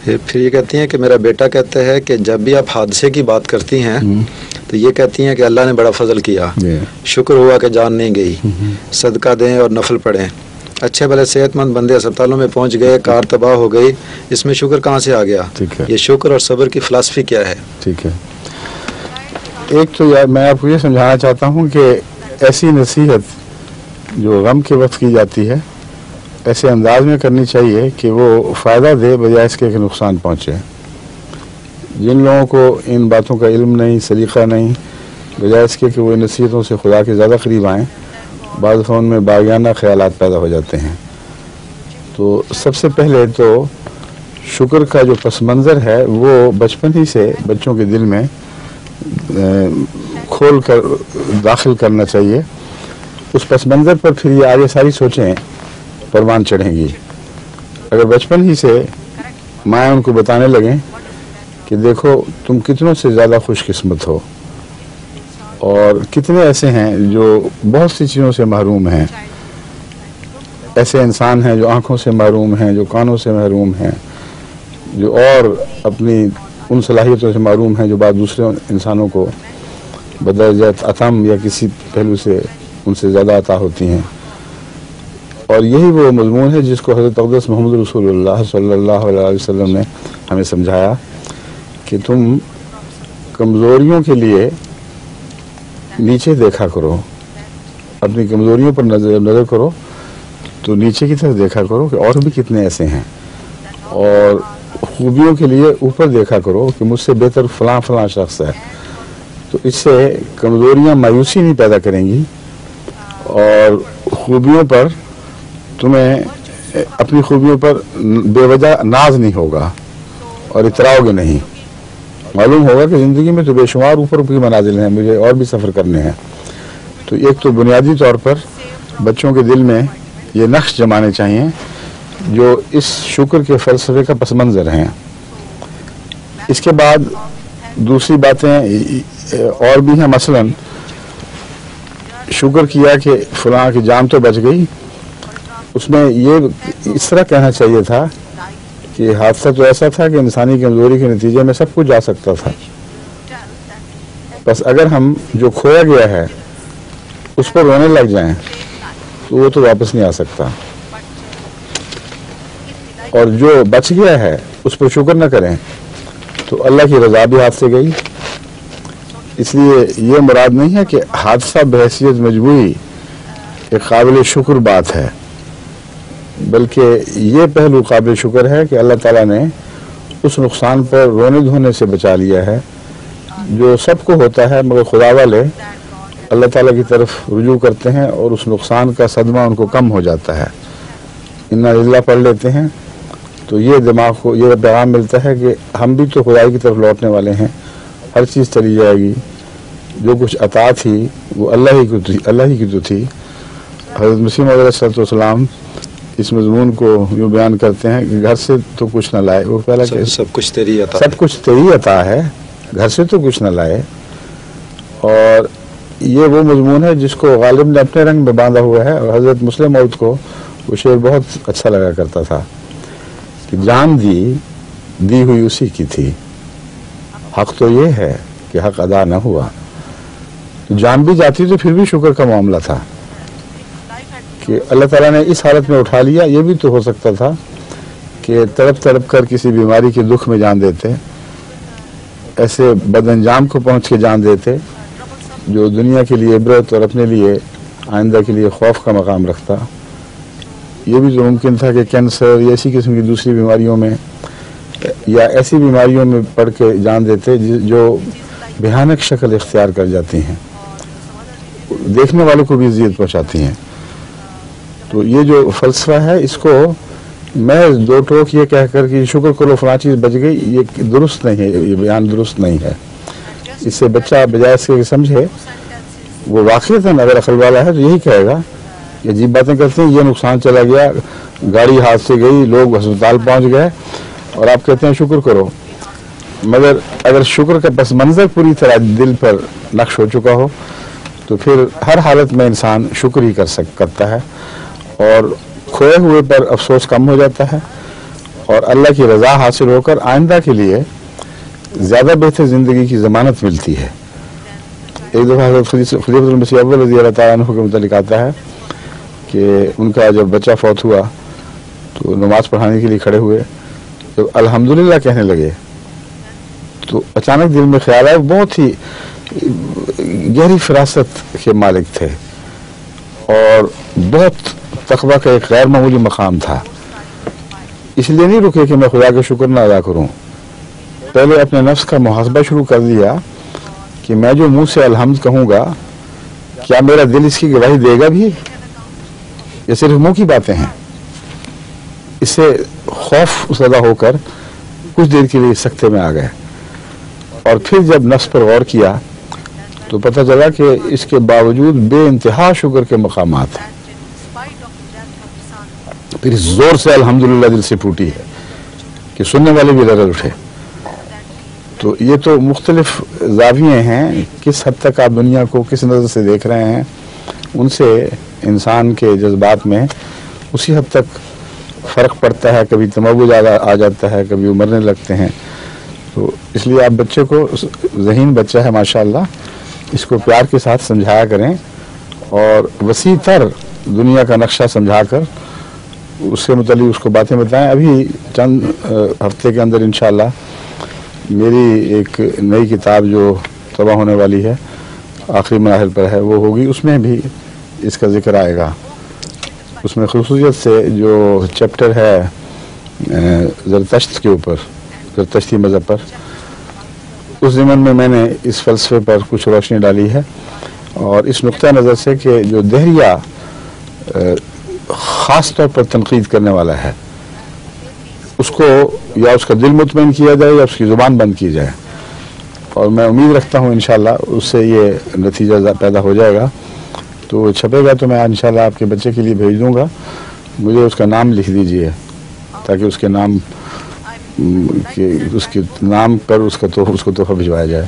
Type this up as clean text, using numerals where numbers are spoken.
پھر یہ کہتی ہیں کہ میرا بیٹا کہتا ہے کہ جب بھی آپ حادثے کی بات کرتی ہیں تو یہ کہتی ہیں کہ اللہ نے بڑا فضل کیا، شکر ہوا کہ جان نہیں گئی، صدقہ دیں اور نفل پڑھیں، اچھے بھلے صحت مند بندے اسپتالوں میں پہنچ گئے، کار تباہ ہو گئی، اس میں شکر کہاں سے آ گیا؟ یہ شکر اور صبر کی فلسفی کیا ہے؟ ٹھیک ہے، ایک تو یار میں آپ کو یہ سمجھانا چاہتا ہوں کہ ایسی نصیحت جو غم کے وقت کی جاتی ہے ایسے انداز میں کرنی چاہیے کہ وہ فائدہ دے بجائے اس کے کہ نقصان پہنچے۔ جن لوگوں کو ان باتوں کا علم نہیں، سلیقہ نہیں، بجائے اس کے کہ وہ نصیحتوں سے خدا کے زیادہ قریب آئیں، بعض فون میں باغیانہ خیالات پیدا ہو جاتے ہیں۔ تو سب سے پہلے تو شکر کا جو پس منظر ہے وہ بچپن ہی سے بچوں کے دل میں کھول کر داخل کرنا چاہیے۔ اس پس منظر پر پھر یہ آگے ساری سوچیں پروان چڑھیں گی۔ اگر بچپن ہی سے مائیں ان کو بتانے لگیں کہ دیکھو تم کتنوں سے زیادہ خوش قسمت ہو، اور کتنے ایسے ہیں جو بہت سی چیزوں سے محروم ہیں، ایسے انسان ہیں جو آنکھوں سے محروم ہیں، جو کانوں سے محروم ہیں، جو اور اپنی ان صلاحیتوں سے محروم ہیں جو بعض دوسرے انسانوں کو بدرجہ عطم یا کسی پہلو سے ان سے زیادہ عطا ہوتی ہیں۔ اور یہی وہ مضمون ہے جس کو حضرت اقدس محمد رسول اللہ صلی اللہ علیہ وسلم نے ہمیں سمجھایا کہ تم کمزوریوں کے لیے نیچے دیکھا کرو، اپنی کمزوریوں پر نظر کرو تو نیچے کی طرف دیکھا کرو کہ اور بھی کتنے ایسے ہیں، اور خوبیوں کے لیے اوپر دیکھا کرو کہ مجھ سے بہتر فلاں فلاں شخص ہے۔ تو اس سے کمزوریاں مایوسی نہیں پیدا کریں گی، اور خوبیوں پر تمہیں اپنی خوبیوں پر بے وجہ ناز نہیں ہوگا اور اتراؤ گے نہیں۔ معلوم ہوگا کہ زندگی میں تو بے شمار اوپر کی منازل ہیں، مجھے اور بھی سفر کرنے ہیں۔ تو ایک تو بنیادی طور پر بچوں کے دل میں یہ نقش جمانے چاہیے جو اس شکر کے فلسفے کا پس منظر ہیں۔ اس کے بعد دوسری باتیں اور بھی ہیں، مثلا شکر کیا کہ فلاں کی جان تو بچ گئی، اس میں یہ اس طرح کہنا چاہیے تھا کہ حادثہ تو ایسا تھا کہ انسانی کمزوری کے نتیجے میں سب کچھ جا سکتا تھا، بس اگر ہم جو کھویا گیا ہے اس پر رونے لگ جائیں تو وہ تو واپس نہیں آ سکتا، اور جو بچ گیا ہے اس پر شکر نہ کریں تو اللہ کی رضا بھی ہاتھ سے گئی۔ اس لیے یہ مراد نہیں ہے کہ حادثہ بحیثیت مجموعی ایک قابل شکر بات ہے، بلکہ یہ پہلو قابل شکر ہے کہ اللہ تعالیٰ نے اس نقصان پر رونے دھونے سے بچا لیا ہے جو سب کو ہوتا ہے، مگر خدا والے اللہ تعالیٰ کی طرف رجوع کرتے ہیں اور اس نقصان کا صدمہ ان کو کم ہو جاتا ہے۔ انا للہ پڑھ لیتے ہیں تو یہ دماغ کو یہ پیغام ملتا ہے کہ ہم بھی تو خدائی کی طرف لوٹنے والے ہیں، ہر چیز چلی جائے گی، جو کچھ عطا تھی وہ اللہ ہی کی تو تھی۔ حضرت مسیح موعود علیہ السلام اس مضمون کو یوں بیان کرتے ہیں کہ گھر سے تو کچھ نہ لائے، وہ پہلا کہ سب کچھ تیری عطا، سب کچھ تیری عطا ہے، گھر سے تو کچھ نہ لائے۔ اور یہ وہ مضمون ہے جس کو غالب نے اپنے رنگ میں باندھا ہوا ہے، اور حضرت مسلم موعود کو وہ شعر بہت اچھا لگا کرتا تھا کہ جان دی ہوئی اسی کی تھی، حق تو یہ ہے کہ حق ادا نہ ہوا۔ جان بھی جاتی تو پھر بھی شکر کا معاملہ تھا کہ اللہ تعالیٰ نے اس حالت میں اٹھا لیا۔ یہ بھی تو ہو سکتا تھا کہ تڑپ تڑپ کر کسی بیماری کے دکھ میں جان دیتے، ایسے بد انجام کو پہنچ کے جان دیتے جو دنیا کے لیے عبرت اور اپنے لیے آئندہ کے لیے خوف کا مقام رکھتا۔ یہ بھی تو ممکن تھا کہ کینسر یا ایسی قسم کی دوسری بیماریوں میں یا ایسی بیماریوں میں پڑ کے جان دیتے جو بھیانک شکل اختیار کر جاتی ہیں، دیکھنے والوں کو بھی اذیت پہنچاتی ہیں۔ تو یہ جو فلسفہ ہے اس کو میں دو ٹوک یہ کہہ کر کہ شکر کرو فلاں چیز بچ گئی، یہ درست نہیں ہے، یہ بیان درست نہیں ہے۔ اس سے بچہ بجائے اس کے سمجھے، وہ واقعتاً اگر عقل والا ہے تو یہی کہے گا، یہ عجیب باتیں کرتے ہیں، یہ نقصان چلا گیا، گاڑی ہاتھ سے گئی، لوگ ہسپتال پہنچ گئے، اور آپ کہتے ہیں شکر کرو۔ مگر اگر شکر کا پس منظر پوری طرح دل پر نقش ہو چکا ہو تو پھر ہر حالت میں انسان شکر ہی کرتا ہے، اور کھوئے ہوئے پر افسوس کم ہو جاتا ہے، اور اللہ کی رضا حاصل ہو کر آئندہ کے لیے زیادہ بہتر زندگی کی ضمانت ملتی ہے۔ ایک دفعہ حضرت خلیفۃ المسیح اول رضی اللہ تعالیٰ عنہ کے متعلق آتا ہے کہ ان کا جب بچہ فوت ہوا تو نماز پڑھانے کے لیے کھڑے ہوئے، جب الحمدللہ کہنے لگے تو اچانک دل میں خیال آیا، بہت ہی گہری فراست کے مالک تھے اور بہت تقویٰ کا ایک غیر معمولی مقام تھا، اس لیے نہیں رکے کہ میں خدا کا شکر نہ ادا کروں، پہلے اپنے نفس کا محاسبہ شروع کر دیا کہ میں جو منہ سے الحمد کہوں گا کیا میرا دل اس کی گواہی دے گا بھی، یہ صرف منہ کی باتیں ہیں۔ اس سے خوف زدہ ہو کر کچھ دیر کے لیے سکتے میں آ گئے، اور پھر جب نفس پر غور کیا تو پتہ چلا کہ اس کے باوجود بے انتہا شکر کے مقامات ہیں۔ پھر زور سے الحمدللہ دل سے پھوٹی ہے کہ سننے والے بھی لرز اٹھے۔ تو یہ تو مختلف زاویے ہیں، کس حد تک آپ دنیا کو کس نظر سے دیکھ رہے ہیں، ان سے انسان کے جذبات میں اسی حد تک فرق پڑتا ہے، کبھی تموج آ جاتا ہے، کبھی وہ مرنے لگتے ہیں۔ تو اس لیے آپ بچے کو، ذہین بچہ ہے ماشاءاللہ، اس کو پیار کے ساتھ سمجھایا کریں اور وسیع تر دنیا کا نقشہ سمجھا کر اس کے متعلق اس کو باتیں بتائیں۔ ابھی چند ہفتے کے اندر انشاءاللہ میری ایک نئی کتاب جو طبع ہونے والی ہے، آخری مراحل پر ہے، وہ ہوگی، اس میں بھی اس کا ذکر آئے گا۔ اس میں خصوصیت سے جو چیپٹر ہے زرتشت کے اوپر، زرتشتی مذہب پر، اس ضمن میں نے اس فلسفے پر کچھ روشنی ڈالی ہے، اور اس نقطہ نظر سے کہ جو دہریہ خاص طور پر تنقید کرنے والا ہے، اس کو یا اس کا دل مطمئن کیا جائے یا اس کی زبان بند کی جائے، اور میں امید رکھتا ہوں انشاءاللہ اس سے یہ نتیجہ پیدا ہو جائے گا۔ تو چھپے گا تو میں انشاءاللہ آپ کے بچے کے لیے بھیج دوں گا، مجھے اس کا نام لکھ دیجئے تاکہ اس کے نام پر اس کو تحفہ بھجوایا جائے۔